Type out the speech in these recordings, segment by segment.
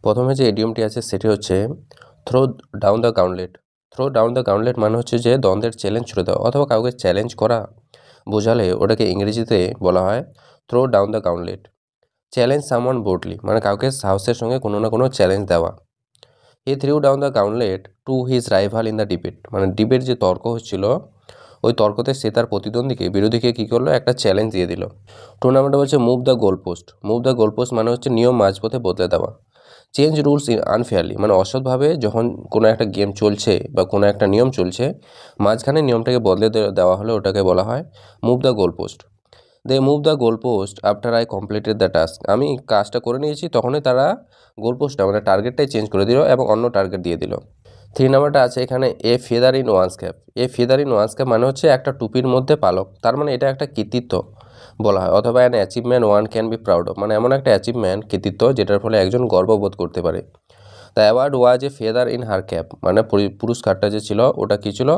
প্রথমে যে ইডিয়মটি আছে সেটি হচ্ছে throw down the gauntlet. Throw down the gauntlet মানে হচ্ছে যে দ্বন্দ্বের চ্যালেঞ্জ ছুড়ে দেওয়া অথবা কাউকে চ্যালেঞ্জ করা বোঝালে ওটাকে ইংরেজিতে বলা হয় throw down the gauntlet. Challenge someone boldly মানে কাউকে সাহসের সঙ্গে কোনো না কোনো চ্যালেঞ্জ দেওয়া। He threw down the gauntlet to his rival in the debate, মানে ডিবেট যে তর্ক হচ্ছিল ওই তর্কতে সে তার প্রতিদ্বন্দ্বীকে বিরোধীকে কী করলো, একটা চ্যালেঞ্জ দিয়ে দিল। টুর্নামেন্টে বলছে move the goal post. Move the goal post মানে হচ্ছে নিয়ম মাঝপথে বদলে দেওয়া। চেঞ্জ রুলস আনফেয়ারলি মানে অসৎভাবে যখন কোনো একটা গেম চলছে বা কোনো একটা নিয়ম চলছে মাঝখানে নিয়মটাকে বদলে দেওয়া হলে ওটাকে বলা হয় move the goal post. They move the goal post after I completed the task. আমি কাজটা করে নিয়েছি তখনই তারা গোল পোস্টটা মানে টার্গেটটাই চেঞ্জ করে দিল এবং অন্য টার্গেট দিয়ে দিল। 3 নাম্বারটা আছে এখানে a feather in one's cap. A feather in one's cap মানে হচ্ছে একটা টুপির মধ্যে পালক, তার মানে এটা একটা কৃতিত্ব বলা হয়, অথবা an achievement one can be proud of, মানে এমন একটা অ্যাচিভমেন্ট কৃতিত্ব যেটার ফলে একজন গর্ববোধ করতে পারে। The award was A feather in her cap মানে পুরস্কারটা যে ছিল ওটা কী ছিল,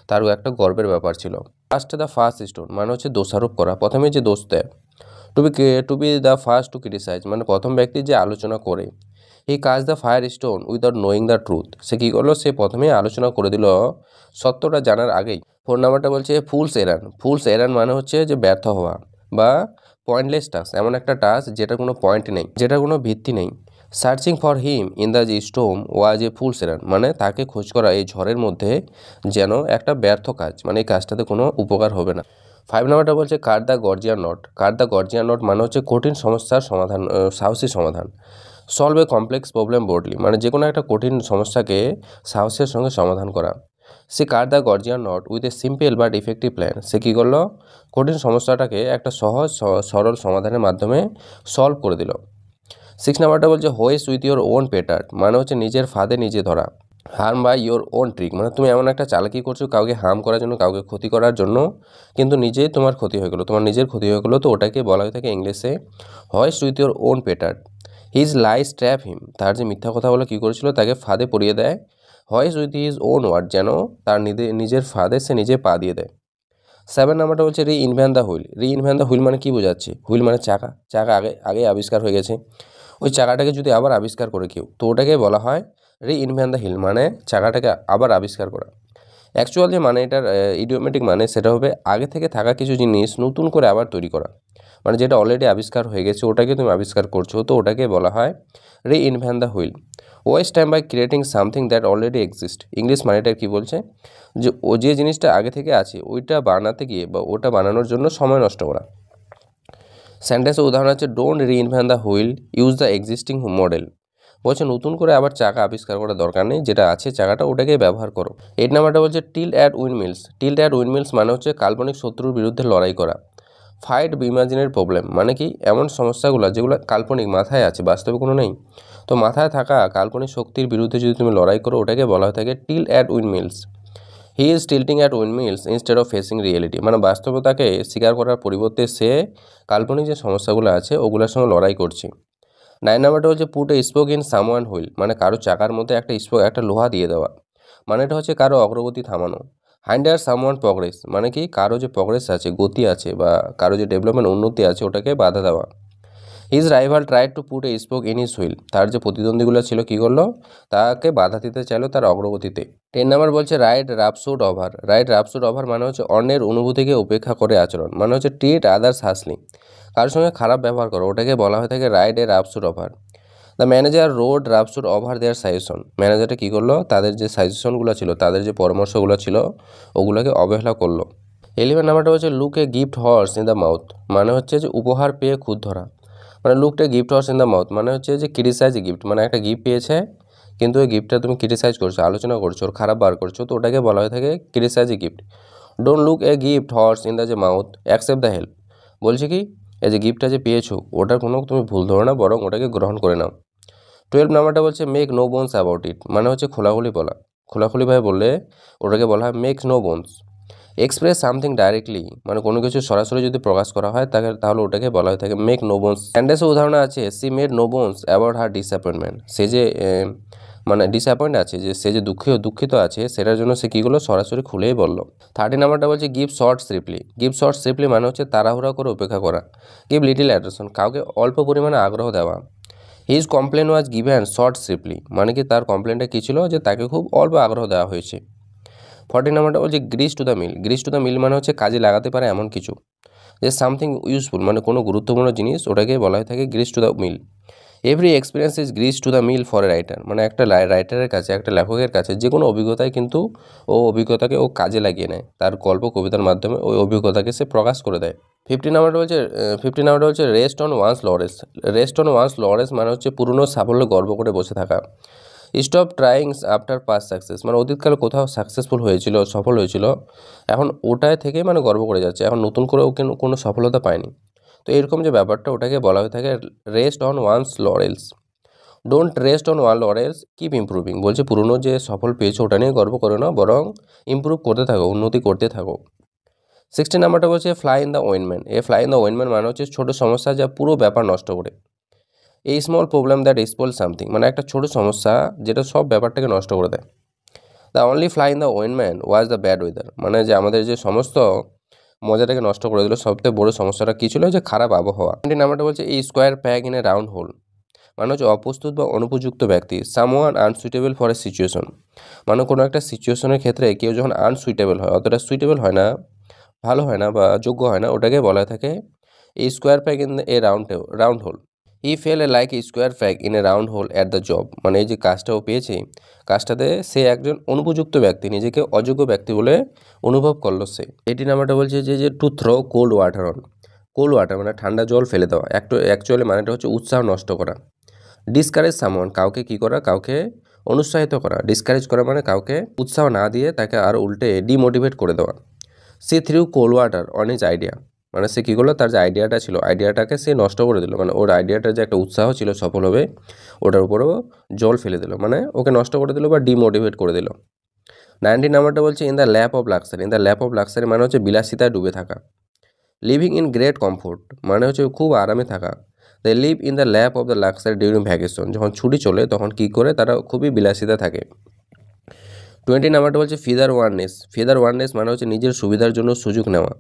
তারও একটা গর্বের ব্যাপার ছিল। ফার্স্ট দ্য ফার্স্ট স্টোন মানে হচ্ছে দোষারোপ করা, প্রথমে যে দোষ দেয়। To be the first to criticise মানে প্রথম ব্যক্তি যে আলোচনা করে। He cast the fire stone without knowing the truth, সে কী করলো, সে প্রথমেই আলোচনা করে দিল সত্যটা জানার আগেই। 4 নাম্বারটা বলছে ফুলস এরান। ফুলস এরান মানে হচ্ছে যে ব্যর্থ হওয়া বা পয়েন্টলেস টাস্ক, এমন একটা টাস্ক যেটার কোনো পয়েন্ট নেই, যেটার কোনো ভিত্তি নেই। Searching for him in the storm was a fool's errand মানে তাকে খোঁজ করা এই ঝড়ের মধ্যে যেন একটা ব্যর্থ কাজ, মানে এই কাজটাতে কোনো উপকার হবে না। 5 নাম্বারটা বলছে cut the Gordian knot. Cut the Gordian knot মানে হচ্ছে কঠিন সমস্যার সমাধান, সাহসী সমাধান। Solve a complex problem boldly মানে যে কোনো একটা কঠিন সমস্যাকে সাহসের সঙ্গে সমাধান করা। সে cut the Gordian knot with a simple but effective plan, সে কী করলো, কঠিন সমস্যাটাকে একটা সহজ সরল সমাধানের মাধ্যমে সলভ করে দিল। 6 নাম্বারটা বলছে hoist with your own petard মানে হচ্ছে নিজের ফাঁদে নিজে ধরা। Harm by your own trick মানে তুমি এমন একটা চালাকি করছো কাউকে হার্ম করার জন্য, কাউকে ক্ষতি করার জন্য, কিন্তু নিজেই তোমার ক্ষতি হয়ে গেলো, তোমার নিজের ক্ষতি হয়ে গেলো, তো ওটাকে বলা হয়ে থাকে ইংলিশে hoist with your own petard. His lies trap him, তার যে মিথ্যা কথা বলে কী করেছিল, তাকে ফাঁদে পড়িয়ে দেয়। হোয়েস উইথ হিজ ওন ওয়ার্ড যেন তার নিজের ফাঁদে সে নিজে পা দিয়ে দেয়। 7 নাম্বারটা বলছে রি ইনভেন্ট দ্য হুইল। রি ইনভেন্ট দ্য হুইল মানে কী বোঝাচ্ছে, হুইল মানে চাকা, চাকা আগে আগে আবিষ্কার হয়ে গেছে, ওই চাকাটাকে যদি আবার আবিষ্কার করে কেউ তো ওটাকে বলা হয় রি ইনভেন্ট দ্য হিল মানে চাকাটাকে আবার আবিষ্কার করা। অ্যাকচুয়াল যে মানে এটার ইডিওমেটিক মানে সেটা হবে আগে থেকে থাকা কিছু জিনিস নতুন করে আবার তৈরি করা, মানে যেটা অলরেডি আবিষ্কার হয়ে গেছে ওটাকে তুমি আবিষ্কার করছো, তো ওটাকে বলা হয় reinvent the wheel. Waste time by creating something that already exist. English মানেটা কী বলছে, যে ও যে জিনিসটা আগে থেকে আছে ওইটা বানাতে গিয়ে বা ওটা বানানোর জন্য সময় নষ্ট করা। সেন্টেন্সের উদাহরণ হচ্ছে don't reinvent the wheel, use the existing model. বলছে নতুন করে আবার চাকা আবিষ্কার করার দরকার নেই, যেটা আছে চাকাটা ওটাকেই ব্যবহার করো। 8 নাম্বারটা বলছে টিল্ট অ্যাট উইন্ডমিলস। টিল্ট অ্যাট উইন্ডমিলস মানে হচ্ছে কাল্পনিক শত্রুর বিরুদ্ধে লড়াই করা। ফাইট ইমাজিনের প্রবলেম মানে কি এমন সমস্যাগুলো যেগুলো কাল্পনিক মাথায় আছে বাস্তবে কোনো নেই, তো মাথায় থাকা কাল্পনিক শক্তির বিরুদ্ধে যদি তুমি লড়াই করো ওটাকে বলা হয়ে থাকে tilt at windmills. He is tilting at windmills instead of facing reality মানে বাস্তবতাকে স্বীকার করার পরিবর্তে সে কাল্পনিক যে সমস্যাগুলো আছে ওগুলোর সঙ্গে লড়াই করছে। 9 নাম্বারটা হচ্ছে put a spoke in someone wheel মানে কারো চাকার মধ্যে একটা স্পোক একটা লোহা দিয়ে দেওয়া, মানে এটা হচ্ছে কারো অগ্রগতি থামানো। হাইন্ডার সামওয়ান প্রগ্রেস মানে কি কারো যে প্রগ্রেস আছে, গতি আছে বা কারো যে ডেভেলপমেন্ট উন্নতি আছে ওটাকে বাধা দেওয়া। His rival tried to put a spoke in his wheel, তার যে প্রতিদ্বন্দ্বীগুলো ছিল কী করলো, তাকে বাধা দিতে চাইলো তার অগ্রগতিতে। 10 নাম্বার বলছে রাইট রাপসুড ওভার। রাইট রাপসুড ওভার মানে হচ্ছে অন্যের অনুভূতিকে উপেক্ষা করে আচরণ, মানে হচ্ছে ট্রিট আদার্স হাসলি, কারোর সঙ্গে খারাপ ব্যবহার করো ওটাকে বলা হয়ে থাকে write a rhapsody over. The manager wrote rhapsody over their suggestion. ম্যানেজারটা কী করলো, তাদের যে সাজেশনগুলো ছিল, তাদের যে পরামর্শগুলো ছিল ওগুলোকে অবহেলা করলো। 11 নাম্বারটা হচ্ছে look a gift horse in the mouth মানে হচ্ছে যে উপহার পেয়ে খুদ ধরা, মানে লুকটা gift horse in the mouth মানে হচ্ছে যে ক্রিটিসাইজ গিফট, মানে একটা গিফট পেয়েছে কিন্তু ওই গিফটটা তুমি ক্রিটিসাইজ করছো, আলোচনা করছো, ওর খারাপ বার করছো, তো ওটাকে বলা হয়ে থাকে criticize gift. Don't look a gift horse in the যে মাউথ অ্যাকসেপ্ট দ্য হেল্প। বলছে কি এই যে গিফটটা যে পেয়েছো ওটার কোনো তুমি ভুল ধরো না, বরং ওটাকে গ্রহণ করে নাও। 12 নাম্বারটা বলছে make no bones about it মানে হচ্ছে খোলাখুলি বলা, খোলাখুলিভাবে বললে ওটাকে বলা হয় make no bones. Express something directly মানে কোনো কিছু সরাসরি যদি প্রকাশ করা হয় তাহলে ওটাকে বলা হয়ে থাকে মেক নো বোনস। স্যান্ডেসের উদাহরণ আছে she made no bones about her disappointment, সে যে মানে ডিসঅ্যাপয়েন্ট আছে, যে সে যে দুঃখিত আছে সেটার জন্য সে কীগুলো সরাসরি খুলেই বললো। 30 নাম্বারটা বলছে গিভ শর্ট স্লিপলি। গিভ শর্ট স্লিপলি মানে হচ্ছে তাড়াহুড়া করে উপেক্ষা করা। গিভ লিটিল অ্যাটেনশন কাউকে অল্প পরিমাণে আগ্রহ দেওয়া। His complain was given short shrift, মানে কি তার কমপ্লেনটা কী ছিল যে তাকে খুব অল্প আগ্রহ দেওয়া হয়েছে। 14 নাম্বারটা বলছে grist to the mill. Grist to the mill মানে হচ্ছে কাজে লাগাতে পারে এমন কিছু, যে সামথিং ইউজফুল মানে কোনো গুরুত্বপূর্ণ জিনিস, ওটাকে বলা হয়ে থাকে grist to the mill. Every experience is grist to the mill for a writer, মানে একটা রাইটারের কাছে, একটা লেখকের কাছে যে কোনো অভিজ্ঞতায় কিন্তু ও অভিজ্ঞতাকে ও কাজে লাগিয়ে নেয়, তার গল্প কবিতার মাধ্যমে ওই অভিজ্ঞতাকে সে প্রকাশ করে দেয়। 15 নাম্বারটা হচ্ছে rest on one's laurels. Rest on one's laurels মানে হচ্ছে পুরনো সাফল্য গর্ব করে বসে থাকা। Stop trying after past success, মানে অতীতকালে কোথাও সাকসেসফুল হয়েছিল, সফল হয়েছিল, এখন ওটায় থেকে মানে গর্ব করে যাচ্ছে, এখন নতুন করে ও কোনো সফলতা পায়নি। তো এরকম যে ব্যাপারটা, ওটাকে বলা হয়ে থাকে rest on one's laurels. Don't rest on one laurels, keep improving, বলছে পুরনো যে সফল পেয়েছো ওটা নিয়ে গর্ব করো না, বরং ইম্প্রুভ করতে থাকো, উন্নতি করতে থাকো। 16 নাম্বারটা বলছে ফ্লাই ইন দ্য ওয়েনম্যান। ফ্লাই ইন দ্য ওয়েনম্যান মানে হচ্ছে ছোটো সমস্যা যা পুরো ব্যাপার নষ্ট করে। এই small problem that spoil something, মানে একটা ছোটো সমস্যা যেটা সব ব্যাপারটাকে নষ্ট করে দেয়। The only fly in the ওয়েনম্যান ওয়াজ দ্য ব্যাড ওয়েদার, মানে যে আমাদের যে সমস্ত মজাটাকে নষ্ট করে দিল, সবথেকে বড় সমস্যাটা কী ছিল, যে খারাপ আবহাওয়া। 20 নাম্বারটা বলছে এই square peg in a round hole, মানে হচ্ছে অপ্রস্তুত বা অনুপযুক্ত ব্যক্তি। Someone unsuitable for a situation, মানে কোনো একটা সিচুয়েশনের ক্ষেত্রে কেউ যখন আনসুইটেবল হয়, অতটা সুইটেবল হয় না, ভালো হয় না বা যোগ্য হয় না, ওটাকে বলা থাকে এই square peg in a round hole. He fell a like a square peg in a round hole at the job, মানে এই যে কাজটা ও পেয়েছে, কাজটাতে সে একজন অনুপযুক্ত ব্যক্তি, নিজেকে অযোগ্য ব্যক্তি বলে অনুভব করলো সে। 18 নাম্বারটা বলছে যে to throw cold water on. Cold water মানে ঠান্ডা জল ফেলে দেওয়া, অ্যাকচুয়ালি মানেটা হচ্ছে উৎসাহ নষ্ট করা। ডিসকারেজ সামওয়ান, কাউকে কী করা, কাউকে অনুৎসাহিত করা। ডিসকারেজ করা মানে কাউকে উৎসাহ না দিয়ে তাকে আর উল্টে ডিমোটিভেট করে দেওয়া। সে threw cold water on his idea, মানে সে কী করলো, তার যে আইডিয়াটা ছিল, আইডিয়াটাকে সে নষ্ট করে দিল, মানে ওর আইডিয়াটার যে একটা উৎসাহ ছিল সফল হবে, ওটার উপরেও জল ফেলে দিল, মানে ওকে নষ্ট করে দিল বা ডিমোটিভেট করে দিল। 19 নাম্বারটা বলছে in the lap of luxury. In the lap of luxury মানে হচ্ছে বিলাসিতায় ডুবে থাকা। লিভিং ইন গ্রেট কমফোর্ট মানে হচ্ছে খুব আরামে থাকা। They live in the lap of the luxury during vacation, যখন ছুটি চলে তখন কী করে, তারা খুবই বিলাসিতা থাকে। 20 নাম্বারটা বলছে ফিদার ওয়াননেস। ফিদার ওয়াননেস মানে হচ্ছে নিজের সুবিধার জন্য সুযোগ নেওয়া।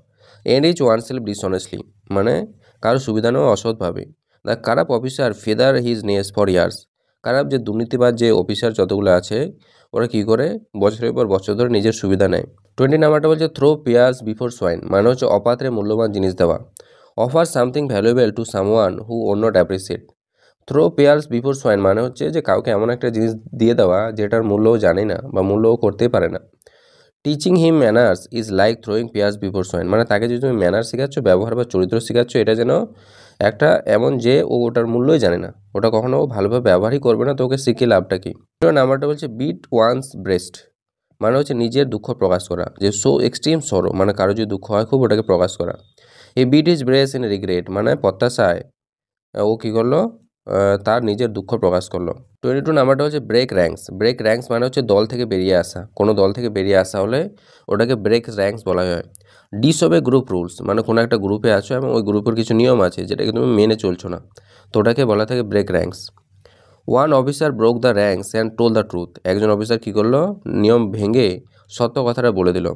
এনরিচ ওয়ানসেলফ ডিসঅনেস্টলি, মানে কারো সুবিধা নেওয়া অসৎভাবে। দ্য খারাপ officer feather his nest for years. খারাপ যে দুর্নীতিবাদ যে অফিসার যতগুলো আছে, ওরা কী করে বছরের পর বছর ধরে নিজের সুবিধা নেয়। 20 নাম্বারটা বলছে থ্রো পেয়ার্স বিফোর সোয়াইন, মানে হচ্ছে অপাত্রে মূল্যবান জিনিস দেওয়া। Offer something valuable to someone who or not appreciate. Throw pearls before swine মানে হচ্ছে যে কাউকে এমন একটা জিনিস দিয়ে দেওয়া যেটার মূল্যও জানে না বা মূল্যও করতেই পারে না। Teaching him manners is like throwing pairs before swine, মানে তাকে যদি তুমি ম্যানার শেখাচ্ছ, ব্যবহার বা চরিত্র শেখাচ্ছ, এটা যেন একটা এমন যে ও ওটার মূল্যই জানে না, ওটা কখনো ও ভালোভাবে ব্যবহারই করবে না, তো ওকে শিখে লাভটা কি। নাম্বারটা বলছে বিট ওয়ান্স ব্রেস্ট, মানে হচ্ছে নিজের দুঃখ প্রকাশ করা, যে সো এক্সট্রিম সরো, মানে কারো যদি দুঃখ হয় খুব, ওটাকে প্রকাশ করা। এই beat his breast in regret, মানে প্রত্যাশায় ও কী করলো, তার নিজের দুঃখ প্রকাশ করলো। 22 নাম্বারটা হচ্ছে ব্রেক র্যাঙ্কস। ব্রেক র্যাঙ্কস মানে হচ্ছে দল থেকে বেরিয়ে আসা, কোনো দল থেকে বেরিয়ে আসা হলে ওটাকে ব্রেক র্যাঙ্কস বলা হয়। ডিসওবে গ্রুপ রুলস, মানে কোনো একটা গ্রুপে আছো এবং ওই গ্রুপের কিছু নিয়ম আছে যেটাকে তুমি মেনে চলছো না, তো ওটাকে বলা থাকে break ranks. One officer broke the ranks and told the truth, একজন অফিসার কী করলো, নিয়ম ভেঙে সত্য কথাটা বলে দিল।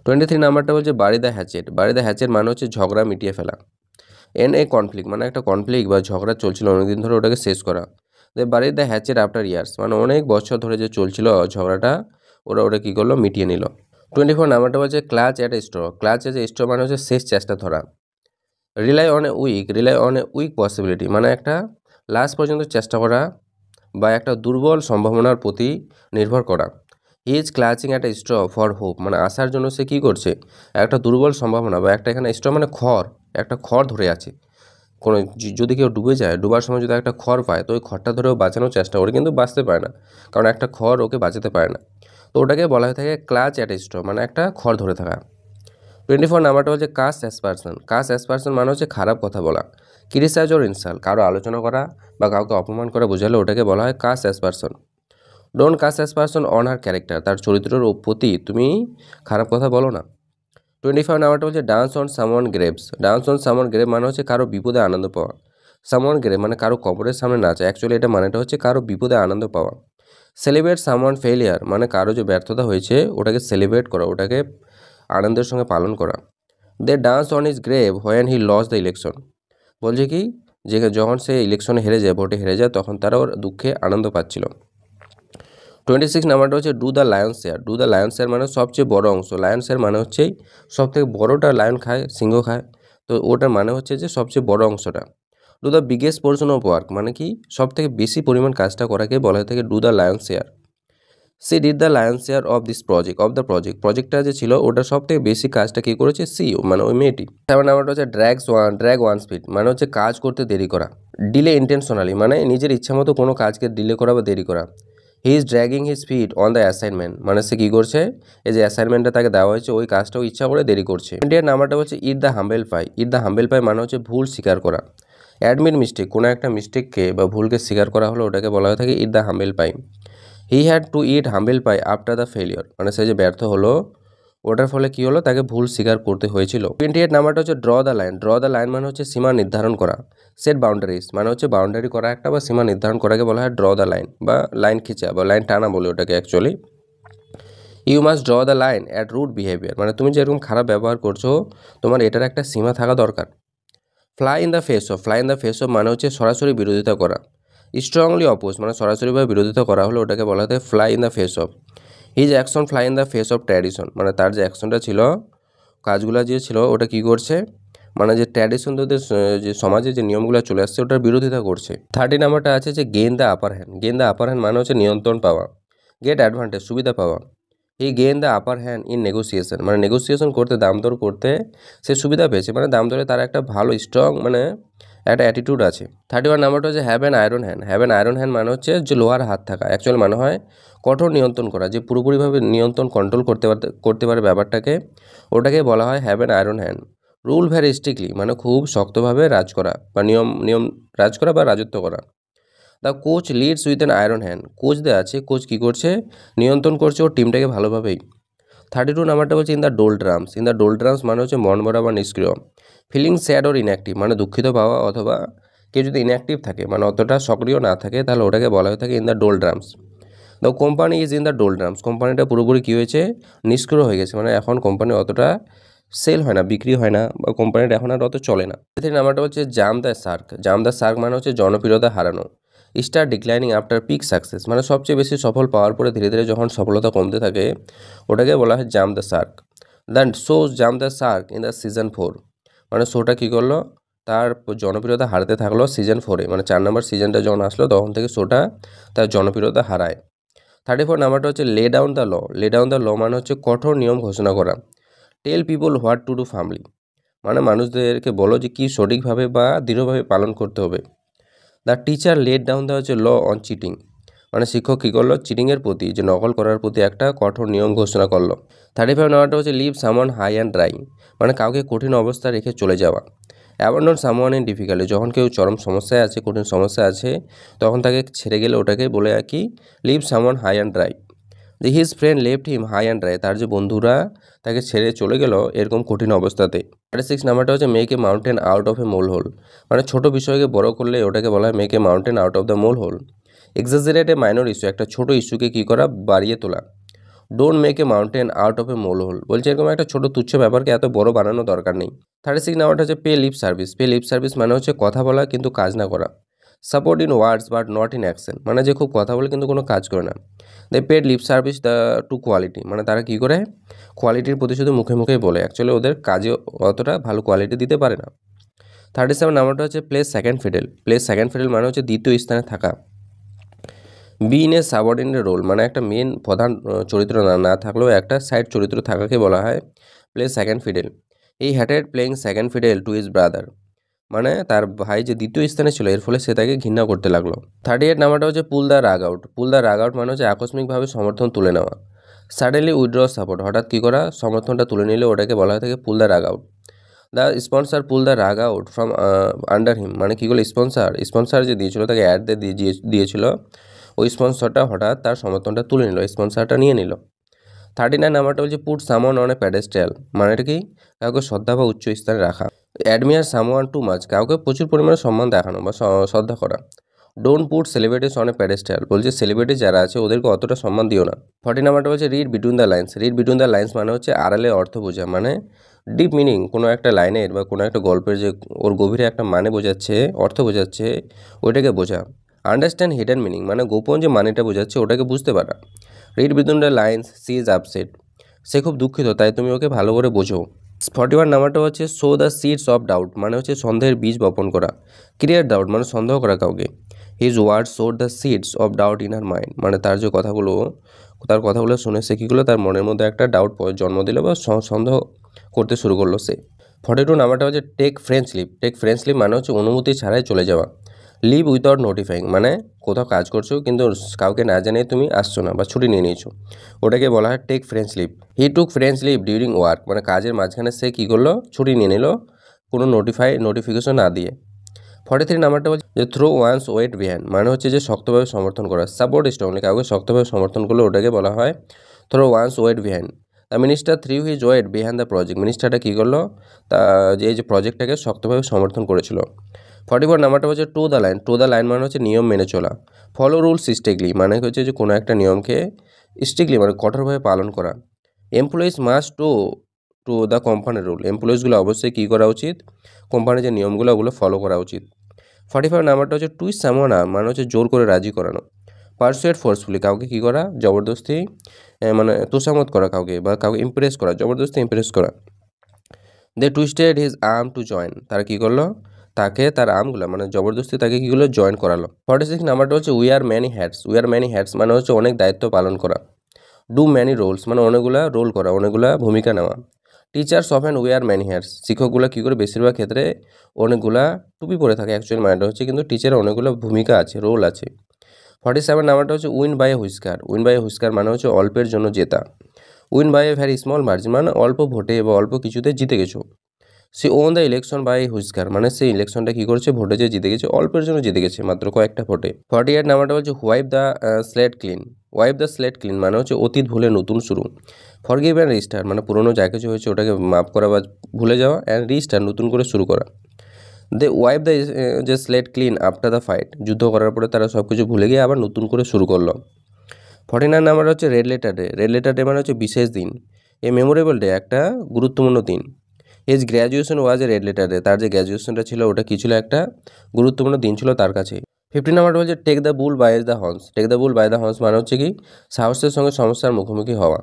23 নাম্বারটা বলছে বাড়ি দ্য হ্যাচেট। বাড়ি দ্য হ্যাচেট মানে হচ্ছে ঝগড়া মিটিয়ে ফেলা। এন এ কনফ্লিক্ট মানে একটা কনফ্লিক্ট বা ঝগড়া চলছিল অনেকদিন ধরে, ওটাকে শেষ করা। দে বাড়ি দ্য হ্যাচেট আফটার ইয়ার্স, মানে অনেক বছর ধরে যে চলছিল ঝগড়াটা, ওরা কী করলো, মিটিয়ে নিল। 24 নাম্বারটা বলছে clutch at a straw. Clutch at a straw মানে হচ্ছে শেষ চেষ্টা ধরা। Rely on a weak possibility, মানে একটা লাস্ট পর্যন্ত চেষ্টা করা বা একটা দুর্বল সম্ভাবনার প্রতি নির্ভর করা। He is clutching at a straw for hope, মানে আসার জন্য সে কী করছে, একটা দুর্বল সম্ভাবনা বা একটা, এখানে স্ট্র মানে খড়, একটা খড় ধরে আছে। কোনো যদি কেউ ডুবে যায়, ডুবার সময় যদি একটা খড় পায়, তো ওই খড়টা ধরেও বাঁচানোর চেষ্টা করে, কিন্তু বাঁচতে পারে না, কারণ একটা খড় ওকে বাঁচাতে পারে না, তো ওটাকে বলা হয়ে থাকে ক্লাচ অ্যাট এ স্ট্র, মানে একটা খড় ধরে থাকা। 24 নাম্বারটা হচ্ছে কাস্ট অ্যাসপারসন। কাস্ট অ্যাসপারসন মানে হচ্ছে খারাপ কথা বলা। ক্রিটিসাইজ অর ইনসাল্ট, কারো আলোচনা করা বা কাউকে অপমান করা বোঝালে ওটাকে বলা হয় cast aspersion. Don't cast aspersion on her character, তার চরিত্রের প্রতি তুমি খারাপ কথা বলো না। 25 নাম্বারটা হচ্ছে dance on someone graves. Dance on someone grave মানে হচ্ছে কারো বিপদে আনন্দ পাওয়া। সামওয়ান গ্রেভ মানে কারো কবরের সামনে নাচা, অ্যাকচুয়ালি এটা মানেটা হচ্ছে কারো বিপদে আনন্দ পাওয়া। সেলিব্রেট সামওয়ান ফেলিয়ার, মানে কারো যে ব্যর্থতা হয়েছে ওটাকে সেলিব্রেট করা, ওটাকে আনন্দের সঙ্গে পালন করা। They dance on his grave when he lost the election, বলছে কি যে যখন সে ইলেকশনে হেরে যায়, ভোটে হেরে যায়, তখন তারা ওর দুঃখে আনন্দ পাচ্ছিল। 26 নাম্বারটা হচ্ছে do the lion share. Do the lion share মানে সবচেয়ে বড় অংশ। লায়ন শেয়ার মানে হচ্ছে সব থেকে বড়োটা লায়ন খায়, সিংহ খায়, তো ওটার মানে হচ্ছে যে সবচেয়ে বড় অংশটা। Do the biggest portion of work মানে কি সব থেকে বেশি পরিমাণ কাজটা করাকে বলা হয়ে থাকে do the lion share. C did the lion share of this project, of the প্রজেক্টটা যে ছিল ওটা সব থেকে বেশি কাজটা কী করেছে, সি মানে ওই মেয়েটি। তারপর নাম্বারটা হচ্ছে ড্র্যাগ ওয়ান স্পিড মানে হচ্ছে কাজ করতে দেরি করা। ডিলে ইন্টেনশনালি মানে নিজের ইচ্ছা মতো কোনো কাজকে ডিলে করা বা দেরি করা। He is dragging his fit on the assignment মানে সে কী করছে, এই যে অ্যাসাইনমেন্টটা তাকে দেওয়া হয়েছে ওই কাজটাও ইচ্ছা করে দেরি করছে। ইন্ডিয়ার নাম্বারটা হচ্ছে eat the humble pie. Eat the humble pie মানে হচ্ছে ভুল স্বীকার করা। অ্যাডমিট মিস্টেক কোনো একটা মিস্টেককে বা ভুলকে স্বীকার করা হলো ওটাকে বলা হয়ে থাকে eat the humble pie. He had to eat humble pie after the failure মানে সে যে ব্যর্থ হলো ওটার ফলে কী হলো, তাকে ভুল স্বীকার করতে হয়েছিল। 28 নাম্বারটা হচ্ছে draw the line. Draw the line মানে হচ্ছে সীমা নির্ধারণ করা। সেট বাউন্ডারিজ মানে হচ্ছে বাউন্ডারি করা একটা বা সীমা নির্ধারণ করাকে বলা হয় ড্র দ্য লাইন বা লাইন খিচা বা লাইন টানা বলে ওটাকে actually. You must draw the line at rude behaviour মানে তুমি যেরকম খারাপ ব্যবহার করছো তোমার এটার একটা সীমা থাকা দরকার। Fly in the face of. Fly in the face of মানে হচ্ছে সরাসরি বিরোধিতা করা। স্ট্রংলি অপোজ মানে সরাসরিভাবে বিরোধিতা করা হলো ওটাকে বলা হয় fly in the face of. His action fly in the face of tradition মানে তার যে অ্যাকশনটা ছিল, কাজগুলো যে ছিল ওটা কী করছে, মানে যে ট্র্যাডিশন যে সমাজে যে নিয়মগুলো চলে আসছে ওটার বিরোধিতা করছে। 30 নাম্বারটা আছে যে gain the upper hand. Gain the upper hand মানে হচ্ছে নিয়ন্ত্রণ পাওয়া। গেট অ্যাডভান্টেজ সুবিধা পাওয়া। He gain the upper hand in negotiation মানে নেগোসিয়েশন করতে, দাম দর করতে সে সুবিধা পেয়েছে মানে দাম দরে তার একটা ভালো স্ট্রং মানে একটা অ্যাটিটিউড আছে। 31 নাম্বারটা হচ্ছে have an iron hand. Have an iron hand মানে হচ্ছে যে লোহার হাত থাকা, অ্যাকচুয়াল মানে হয় কঠোর নিয়ন্ত্রণ করা, যে পুরোপুরিভাবে নিয়ন্ত্রণ কন্ট্রোল করতে পারে ব্যাপারটাকে, ওটাকে বলা হয় have an iron hand. Rule very strictly মানে খুব শক্তভাবে রাজ করা বা নিয়ম রাজ করা বা রাজত্ব করা। The coach leads with an iron hand. Coach দেওয়া আছে, কোচ কী করছে, নিয়ন্ত্রণ করছে ওর টিমটাকে ভালোভাবেই। 32 নাম্বারটা বলছে in the dole drums. In the dole drums মানে হচ্ছে মন মরা বা নিষ্ক্রিয়। ফিলিং স্যাড ওর ইনঅ্যাক্টিভ মানে দুঃখিত পাওয়া, অথবা কেউ যদি ইনঅ্যাক্টিভ থাকে মানে অতটা সক্রিয় না থাকে তাহলে ওটাকে বলা হয়ে থাকে in the dole drums. The company is in the dole drums. কোম্পানিটা পুরোপুরি কী হয়েছে, নিষ্ক্রিয় হয়ে গেছে মানে এখন কোম্পানি অতটা সেল হয় না, বিক্রি হয় না বা কোম্পানিটা এখন আর অত চলে না। তৃতীয় নাম্বারটা হচ্ছে jump the shark. Jump the shark মানে হচ্ছে জনপ্রিয়তা হারানো। Star declining after peak success মানে সবচেয়ে বেশি সফল পাওয়ার পরে ধীরে ধীরে যখন সফলতা কমতে থাকে ওটাকে বলা হয় jump the shark. Then show jump the shark in the season 4 মানে শোটা কী করলো, তার জনপ্রিয়তা হারাতে থাকলো সিজন 4-এ মানে 4 নম্বর সিজনটা যখন আসলো তখন থেকে শোটা তার জনপ্রিয়তা হারায়। 34 নাম্বারটা হচ্ছে lay down the law. Lay down the law মানে হচ্ছে কঠোর নিয়ম ঘোষণা করা। Tell people what to do firmly মানে মানুষদেরকে বলো যে কী সঠিকভাবে বা দৃঢ়ভাবে পালন করতে হবে। দ্য টিচার লেড ডাউন দেওয়া হচ্ছে ল অন চিটিং মানে শিক্ষক কী করলো, চিটিংয়ের প্রতি যে নকল করার প্রতি একটা কঠোর নিয়ম ঘোষণা করলো। 35 নাম্বারটা হচ্ছে leave someone high and dry মানে কাউকে কঠিন অবস্থায় রেখে চলে যাওয়া। অ্যাবান্ডন সামওয়ান ইন ডিফিকাল্টি যখন কেউ চরম সমস্যায় আছে, কঠিন সমস্যা আছে, তখন তাকে ছেড়ে গেলে ওটাকে বলে আর কি leave someone high and dry. যে his friend left him high and dry তার যে বন্ধুরা তাকে ছেড়ে চলে গেল এরকম কঠিন অবস্থাতে। 36 নাম্বারটা হচ্ছে make a mountain out of a molehill মানে ছোটো বিষয়কে বড় করলে ওটাকে বলা হয় make a mountain out of the molehill. Exaggerate a minor issue একটা ছোট ইস্যুকে কী করা, বাড়িয়ে তোলা। Don't make a mountain out of a molehill বলছে এরকম একটা ছোটো তুচ্ছ ব্যাপারকে এত বড় বানানো দরকার নেই। 36 নাম্বারটা হচ্ছে pay lip service. Pay lip service মানে হচ্ছে কথা বলা কিন্তু কাজ না করা। Support in words but not in action মানে যে খুব কথা বলে কিন্তু কোনো কাজ করে না। They paid lip service the to quality মানে তারা কী করে, কোয়ালিটির প্রতি শুধু মুখে মুখেই বলে, অ্যাকচুয়ালি ওদের কাজে অতটা ভালো কোয়ালিটি দিতে পারে না। 37 নাম্বারটা হচ্ছে place second fiddle. Place second fiddle মানে হচ্ছে দ্বিতীয় স্থানে থাকা। Be in a subordinate role মানে একটা মেন প্রধান চরিত্র না থাকলেও একটা সাইড চরিত্র থাকাকে বলা হয় প্লে সেকেন্ড ফিডেল। এই hated playing second fiddle to his brother মানে তার ভাই যে দ্বিতীয় স্থানে ছিল এর ফলে সে তাকে ঘৃণা করতে লাগলো। 38 নাম্বারটা হচ্ছে পুল দ্য রাগ আউট। পুল দ্য রাগ আউট মানে হচ্ছে আকস্মিকভাবে সমর্থন তুলে নেওয়া। সাডেনলি উইথড্র সাপোর্ট হঠাৎ কী করা, সমর্থনটা তুলে নিলে ওটাকে বলা হয় থাকে পুল দ্য রাগ out. The sponsor pull the রাগ আউট ফ্রম আন্ডার হিম মানে কী করলো, স্পন্সার যে দিয়েছিল তাকে অ্যাড দিয়েছিল ওই স্পন্সরটা হঠাৎ তার সমর্থনটা তুলে নিল, স্পন্সরটা নিয়ে নিল। 39 নাম্বারটা বলছে পুট সামওয়ান অন এ প্যাডেস্ট্রাল মানে এটা কি, কাউকে শ্রদ্ধা বা উচ্চ স্থানে রাখা। অ্যাডমিয়ার সামওয়ান টু মাচ কাউকে প্রচুর পরিমাণে সম্মান দেখানো বা শ্রদ্ধা করা। Don't put celebrities on a pedestal বলছে সেলিব্রিটি যারা আছে ওদেরকে অতটা সম্মান দিও না। 40 নাম্বারটা বলছে read between the lines. Read between the lines মানে হচ্ছে আড়ালে অর্থ বোঝা মানে ডিপ মিনিং কোনো একটা লাইনের বা কোনো একটা গল্পের যে ওর গভীরে একটা মানে বোঝাচ্ছে, অর্থ বোঝাচ্ছে, ওইটাকে বোঝা। আন্ডারস্ট্যান্ড হিডেন মিনিং মানে গোপন যে মানেটা বোঝাচ্ছে ওটাকে বুঝতে পারা। Read between the lines, she is upset, সে খুব দুঃখিত তাই তুমি ওকে ভালো করে বোঝো। 41 নাম্বারটা হচ্ছে so the seeds of doubt মানে হচ্ছে সন্দেহের বীজ বপন করা। ক্রিয়েট ডাউট মানে সন্দেহ করা কাউকে। His word sowed the seeds of doubt in her mind মানে তার যে কথাগুলো, তার কথাগুলো শুনে সে কী করলো, তার মনের মধ্যে একটা ডাউট জন্ম দিল বা সন্দেহ করতে শুরু করলো সে। 42 নাম্বারটা হচ্ছে take French leave. Take French leave মানে হচ্ছে অনুমতি ছাড়াই চলে যাওয়া। লিভ উইথাউট নোটিফাইং মানে কোথাও কাজ করছো কিন্তু কাউকে না জানিয়ে তুমি আসছো না বা ছুটি নিয়ে নিয়েছো, ওটাকে বলা হয় টেক ফ্রেঞ্চ লিভ। হি টুক ফ্রেঞ্চ লিভ ডিউরিং ওয়ার্ক মানে কাজের মাঝখানে সে কী করলো, ছুটি নিয়ে নিল কোনো নোটিফিকেশন না দিয়ে। 43 নাম্বারটা বলছে যে থ্রো ওয়ান্স ওয়েট বিহাইন্ড মানে হচ্ছে যে শক্তভাবে সমর্থন করা। সাপোর্ট স্ট্রংলি কাউকে শক্তভাবে সমর্থন করলে ওটাকে বলা হয় throw one's weight behind. The minister threw his weight behind the project মিনিস্টারটা কী করলো, তা যে এই যে প্রজেক্টটাকে শক্তভাবে সমর্থন করেছিল। 44 নাম্বারটা হচ্ছে to the line. To the line মানে হচ্ছে নিয়ম মেনে চলা। ফলো রুলস স্ট্রিক্টলি মানে হচ্ছে যে কোনো একটা নিয়মকে স্ট্রিক্টলি মানে কঠোরভাবে পালন করা। এমপ্লয়িজ মাস্ট টু দ্য কোম্পানির রুল এমপ্লয়িজগুলো অবশ্যই কী করা উচিত, কোম্পানির যে নিয়মগুলো ওগুলো ফলো করা উচিত। 45 নাম্বারটা হচ্ছে টুইস্ট সামওয়ান আর্ম মানে হচ্ছে জোর করে রাজি করানো। পারসুয়েট ফোর্সফুলি কাউকে কী করা, জবরদস্তি মানে তোষামত করা কাউকে বা কাউকে ইমপ্রেস করা, জবরদস্তি ইমপ্রেস করা। They twisted his arm to join তারা কী করলো, তাকে তার আর্মগুলো মানে জবরদস্তি তাকে কী করলো, জয়েন করালো। 46 নাম্বারটা হচ্ছে we are many hats. We are many hats মানে হচ্ছে অনেক দায়িত্ব পালন করা। ডু ম্যানি রোলস মানে অনেকগুলা রোল করা, অনেকগুলা ভূমিকা নেওয়া। Teachers often wear many hats শিক্ষকগুলো কী করে বেশিরভাগ ক্ষেত্রে অনেকগুলা টুপি পরে থাকে, অ্যাকচুয়ালি মানেটা হচ্ছে কিন্তু টিচারের অনেকগুলো ভূমিকা আছে, রোল আছে। 47 নাম্বারটা হচ্ছে win by a whisker. Win by a whisker মানে হচ্ছে অল্পের জন্য জেতা। Win by a very small margin মানে অল্প ভোটে বা অল্প কিছুতে জিতে গেছো। সে won the election by whisker মানে সেই ইলেকশনটা কী করছে, ভোটে যে জিতে গেছে, অল্পের জন্য জিতে গেছে মাত্র কয়েকটা ভোটে। 48 নাম্বারটা হচ্ছে wipe the slate clean. Wipe the slate clean মানে হচ্ছে অতীত ভুলে নতুন শুরু। ফরগিভ অ্যান্ড রিস্টার্ট মানে পুরনো যা কিছু হয়েছে ওটাকে মাফ করা বা ভুলে যাওয়া, অ্যান্ড রিস্টার্ট নতুন করে শুরু করা। দে ওয়াইপ দ্য যে slate clean after the fight যুদ্ধ করার পরে তারা সব কিছু ভুলে গিয়ে আবার নতুন করে শুরু করলো। 49 নাম্বার হচ্ছে red letter day. Red letter day মানে হচ্ছে বিশেষ দিন, এ মেমোরেবল ডে একটা গুরুত্বপূর্ণ দিন। His graduation was a red letter day তার যে গ্র্যাজুয়েশনটা ছিল ওটা কী ছিল, একটা গুরুত্বপূর্ণ দিন ছিল তার কাছে। 50 নাম্বারটা হচ্ছে take the bull by the horns. Take the bull by the horns মানে হচ্ছে কি সাহসের সঙ্গে সমস্যার মুখোমুখি হওয়া।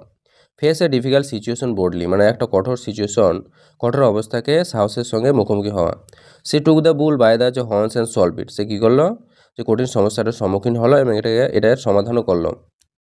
Face a difficult situation boldly মানে একটা কঠোর সিচুয়েশন, কঠোর অবস্থাকে সাহসের সঙ্গে মুখোমুখি হওয়া। সে took the bull by the যে হর্নস অ্যান্ড সলভ ইট সে কী করলো, যে কঠিন সমস্যাটার সম্মুখীন হলো এবং এটার সমাধানও করলো।